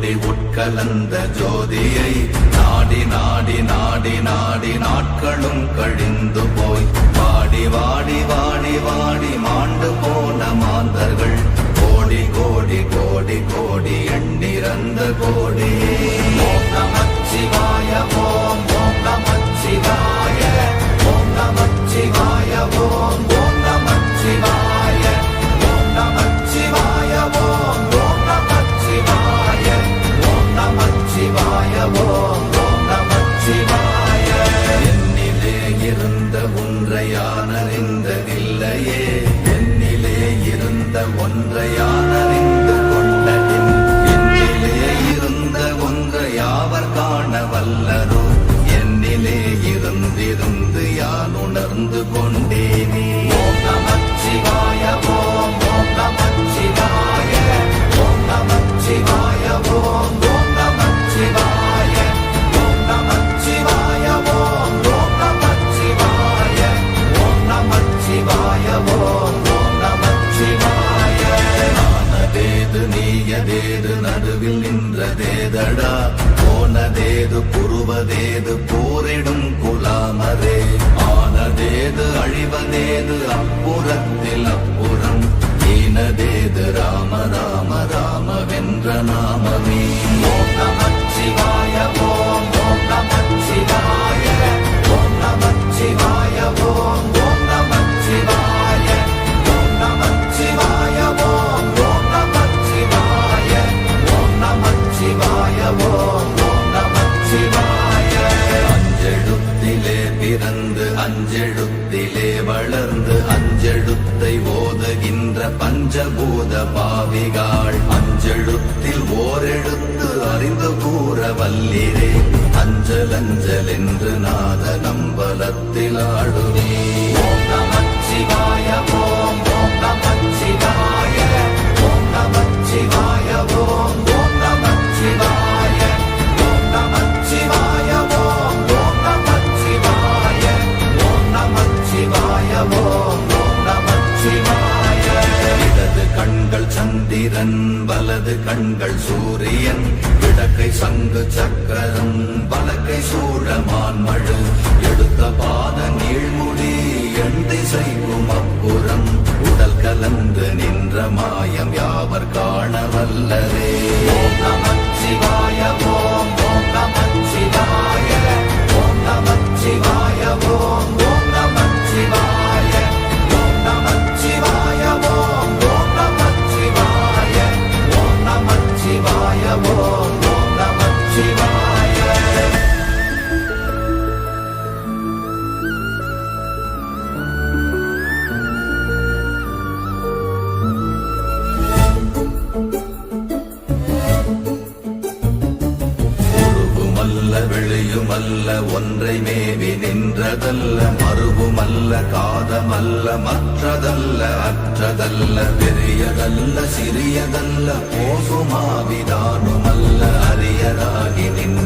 கோடி உட்கலந்த ஜோதியை நாடி நாடி நாடி நாடி நாட்களும் கழிந்து போய் வாடி வாடி வாடி வாடி மாண்டு போன மாந்தர்கள் கோடி கோடி கோடி கோடி எண்ணிறந்த கோடி. ஓம் நமச்சிவாய ஓம் ஓம் நமச்சிவாய ஓம் நமச்சிவாய ஓம் ஓம் நமச்சிவாய ஓம் நமச்சிவாய ஓம் ஓம் நமச்சிவாய ஓம் நமச்சிவாய ஓம் ஓம் நமச்சிவாய. என்னிலே இருந்த ஒன்றை யான் அறிந்ததில்லையே, என்னிலே இருந்த ஒன்றை யான் அறிந்து கொண்டேன், என்னிலே இருந்த ஒன்றை யாவர் காண வல்லரோ, என்னிலே இருந்திருந்து யான் உணர்ந்து கொண்டேனே. ஓம் நமச்சிவாய ஓம் ஓம் நமச்சிவாய ஓம் நமச்சிவாய ஓம் ஓம் நமச்சிவாய ஓம் நமச்சிவாய ஓம் ஓம் நமச்சிவாய ஓம் நமச்சிவாய ஓம் ஓம் நமச்சிவாய. ஆனதேது நீயதேது நடுவில் நின்றதேதடா, போனதேது புருவதேது போரிடும் குலாமரே, ஆனதேது அழிவதேது அப்புறத்தில் அப்புறம், ஈனதேது ராம ராம ராம வென்ற நாமமே. ஓம் நமச்சிவாய ஓம் ஓம் நமச்சிவாய ஓம் நமச்சிவாய ஓம் ஓம் நமச்சிவாய ஓம் நமச்சிவாய ஓம் ஓம் நமச்சிவாய ஓம் நமச்சிவாய ஓம் ஓம் நமச்சிவாய. அஞ்செழுத்திலே பிறந்து அஞ்செழுத்திலே வளர்ந்து அஞ்செழுத்தை ஓதுகின்ற பஞ்சபூத பாவிகாள், அஞ்செழுத்தில் ஓரெழுத்து அறிந்து கூற வல்லிரே, அஞ்சல் அஞ்சல் என்று நாத நம்பலத்தில் ஆடுவே. ஓம் நமச்சிவாய ஓம் ஓம் நமச்சிவாய ஓம் நமச்சிவாய ஓம் ஓம் நமச்சிவாய ஓம் நமச்சிவாய ஓம் ஓம் நமச்சிவாய ஓம் நமச்சிவாய ஓம் ஓம் நமச்சிவாய. இடது கண்கள் சந்திரன் வலது கண்கள் சூரியன், இடக்கை சங்கு சக்கரம் வலக்கை சூழமான் மழு, எடுத்த பாத நீழ்முடி எண் திசைக்கும் அப்புறம், உடல் கலந்து நின்ற மாயம் யாவர் காண வல்லரே. ஓம் நமச்சிவாய ஓம் ஓம் நமச்சிவாய ஓம் நமச்சிவாய ஓம் ஓம் நமச்சிவாய ஓம் நமச்சிவாய ஓம் ஓம் நமச்சிவாய ஓம் நமச்சிவாய ஓம் ஓம் நமச்சிவாய. வெளியுமல்ல ஒன்றை மேவி நின்றதல்ல, மறுவுமல்ல காதமல்ல மற்றதல்ல அற்றதல்ல, பெரியதல்ல சிறியதல்ல போகுமாவிதானுமல்ல, அரியதாகி நின்ற